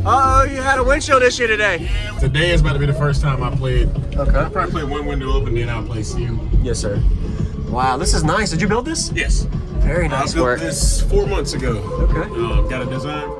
Uh-oh, you had a windshield issue today. Today is about to be the first time I played. Okay. I probably played one window open, then I'll play Seal. Yes, sir. Wow, this is nice. Did you build this? Yes. Very nice I built work. this 4 months ago. Okay. Got a design.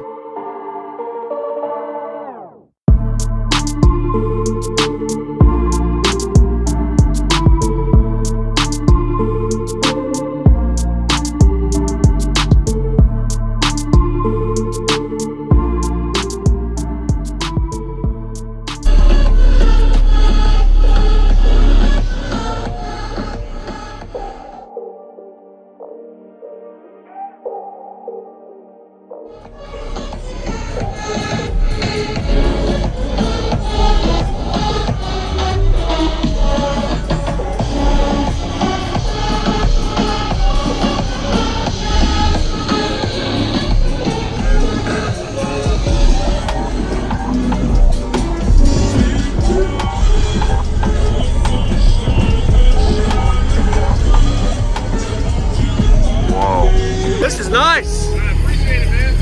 This is nice. I appreciate it, man.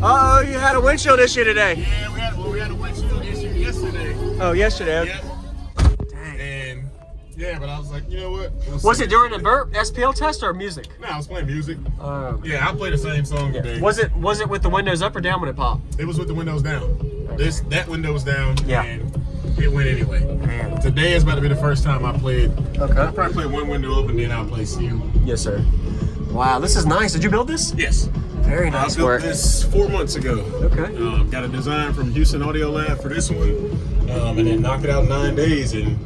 Uh-oh, you had a windshield issue today. Yeah, we had a windshield issue yesterday. Oh, yesterday. Yeah. Dang. And yeah, but I was like, you know what? Was it during a burp SPL test or music? No, I was playing music. Oh. Yeah, I played the same song today. Was it with the windows up or down when it popped? It was with the windows down. That window was down. Yeah. And it went anyway. Man. Today is about to be the first time I played. Okay. I probably played one window open, then I'll play Seal. Yes, sir. Wow, this is nice. Did you build this? Yes. Very nice I built work. this 4 months ago. Okay. Got a design from Houston Audio Lab for this one, and then knocked it out in 9 days. And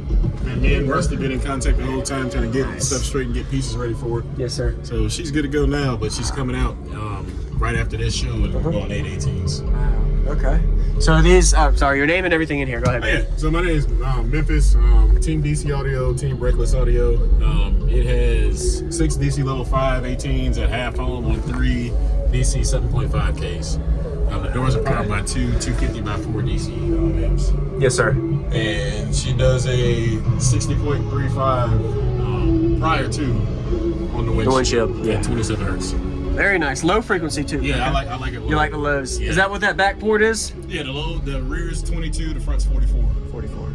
me and Rusty been in contact the whole time, trying to get stuff straight and get pieces ready for it. Yes, sir. So she's good to go now, but she's coming out right after this show and going 8/18s. Wow. Okay. So these, sorry, your name and everything in here. Go ahead. Oh, yeah. So my name is Memphis, Team DC Audio, Team Breakless Audio. It has 6 DC level 5 18s at half home on 3 DC 7.5Ks. The doors are powered by 2 250x4 DC amps. Yes, sir. And she does a 60.35 prior to on the windshield. The windshield, yeah. 27 hertz. Very nice. Low frequency too. Yeah, I like it. You like the lows. Yeah. Is that what that back port is? Yeah, the rear is 22, the front's 44. 44.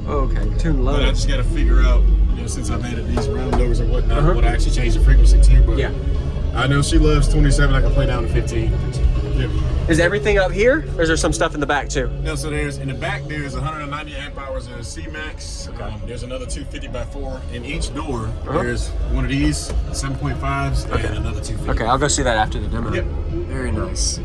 Okay. Tune low. But I just got to figure out, since I've added these round numbers and whatnot, what I actually changed the frequency to. But yeah. I know she loves 27. I can play down to 15. Yep. Is everything up here, or is there some stuff in the back too? No, so in the back there's 190 amp hours in a C-Max. There's another 250x4 in each door. There's one of these 7.5s and another 250. Okay, I'll go see that after the demo. Yep. Very nice.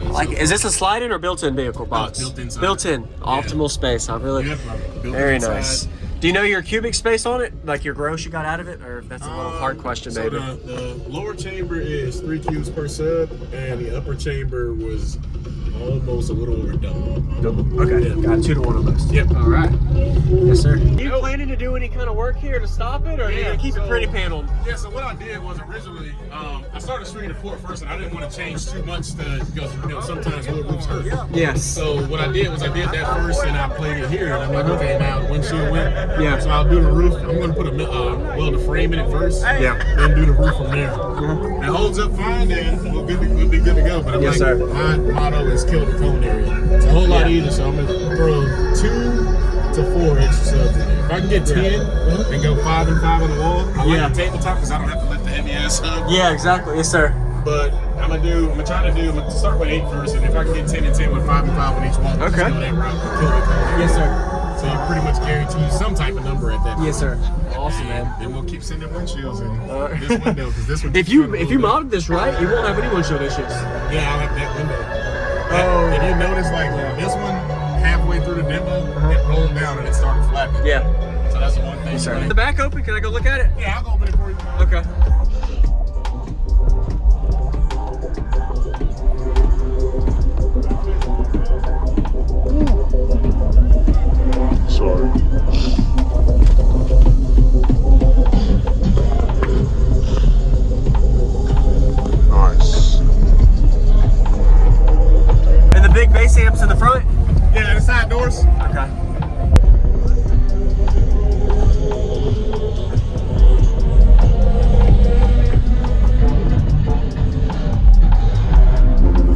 Like, is this a slide-in or built-in vehicle box? Built inside. Built-in, optimal space. I really. Yep, built Very inside. nice. Do you know your cubic space on it? Like your gross you got out of it, or that's a little hard question, so maybe. The lower chamber is 3 cubes per sub, and the upper chamber was almost a little over double. Okay, Yeah. got 2 to 1 almost. Yep. All right. Yes, sir. Are you planning to do any kind of work here to stop it, or are you gonna keep it pretty paneled? Yeah. So what I did was originally, I started stringing the port first, and I didn't want to change too much because sometimes wood roofs hurt. Yes. So what I did was I did that first, and I played it here. And I'm like, okay, now the windshield went. Yeah. So I'll do the roof. I'm going to put a weld a frame in it first. Yeah. Then do the roof from there. It holds up fine, then we'll be good to go. But I'm Yes, like, sir. my motto is kill the cone area. It's a whole lot easier. So I'm going to throw 2 to 4 extra subs in there. If I can get 10 and go 5 and 5 on the wall, I like the tabletop because I don't have to lift the heavy ass sub. Yeah, exactly. Yes, sir. But I'm gonna start with 8 first, and if I can get 10 and 10 with 5 and 5 on each wall, just Okay. go that route and kill the cone area. Yes, sir. So you pretty much guarantee some type of number at that point. Yes, sir. Awesome, man. And we'll keep sending windshields in this window because this one. If you modded this right, you won't have any windshield issues. Yeah, I'll have that window. Oh. And you notice like this one halfway through the demo, it rolled down and it started flapping. Yeah. So that's the one thing. Sorry. The back open? Can I go look at it? Yeah, I'll go open it for you. Okay. Sorry. Nice. And the big bass amps in the front? Yeah, the side doors. Okay.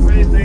Same thing.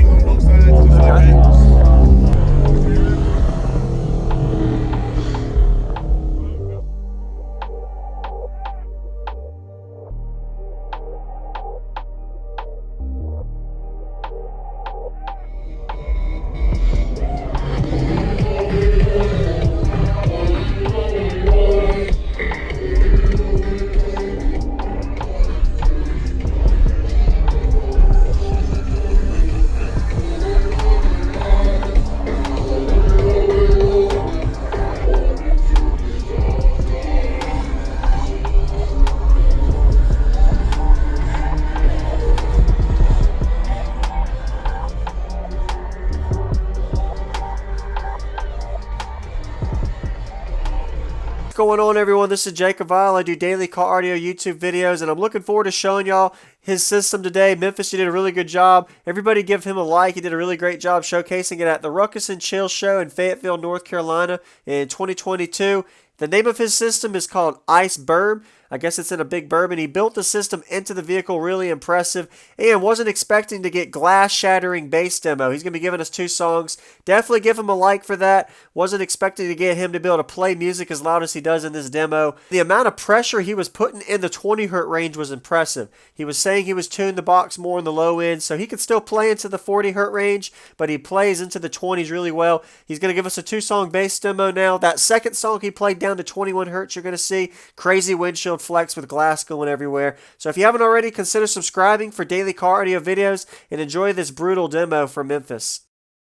going on, everyone? This is JacobViral. I do daily car audio YouTube videos, and I'm looking forward to showing y'all his system today. Memphis, you did a really good job. Everybody give him a like. He did a really great job showcasing it at the Ruckus and Chill show in Fayetteville, North Carolina in 2022. The name of his system is called Iceburb. I guess it's in a big bourbon. He built the system into the vehicle, really impressive, and wasn't expecting to get glass-shattering bass demo. He's going to be giving us 2 songs. Definitely give him a like for that. Wasn't expecting to get him to be able to play music as loud as he does in this demo. The amount of pressure he was putting in the 20 hertz range was impressive. He was saying he was tuning the box more in the low end, so he could still play into the 40 hertz range, but he plays into the 20s really well. He's going to give us a 2-song bass demo now. That second song he played down to 21 hertz, you're going to see crazy windshield flex with glass going everywhere. So if you haven't already, consider subscribing for daily car audio videos and enjoy this brutal demo from Memphis.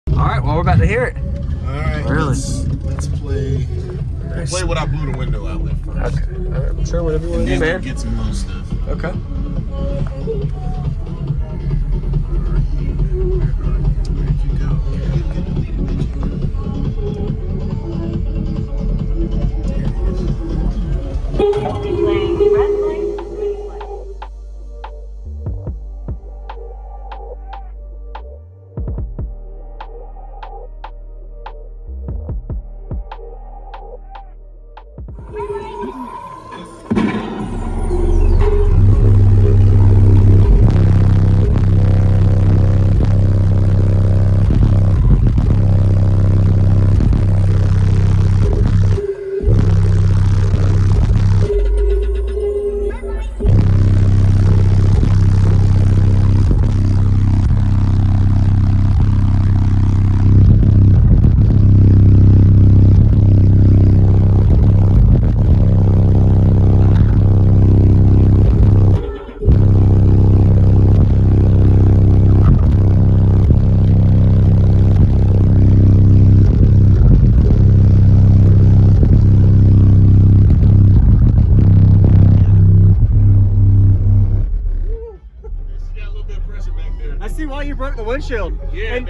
Alright, well, we're about to hear it. Alright, really? Let's play. Nice. Play what I blew the window out with first. Okay, alright, sure, whatever you want to do, man. Get some low stuff. Okay. I see why you broke the windshield. Yeah. And,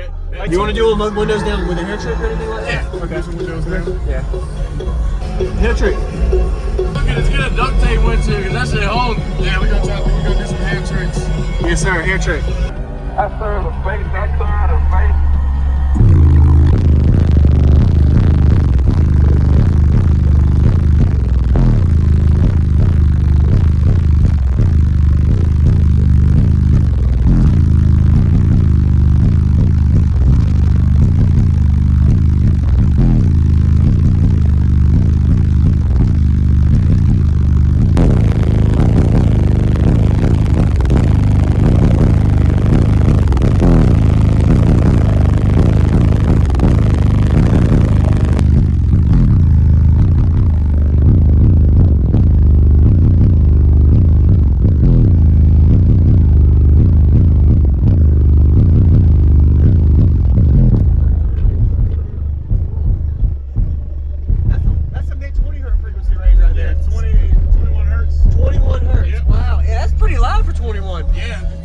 you want to do a windows down with a hair trick or anything like that? Yeah. Okay. Some windows down. Yeah. Hair trick. Look at, let's get a duct tape windshield because that's at home. Yeah, we're gonna do some hair tricks. Yes, sir. Hair trick. I serve the face. I serve the face.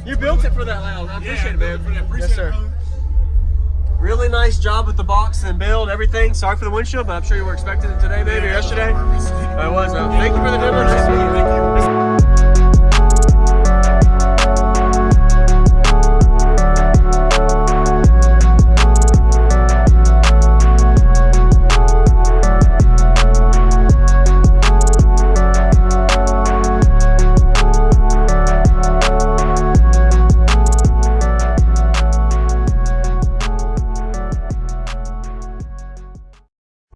You built it for that loud. I appreciate it, man. Appreciate yes, sir. Really nice job with the box and build, everything. Sorry for the windshield, but I'm sure you were expecting it today, maybe, or yesterday. It was. Thank you for the demo. Nice to meet you. Thank you.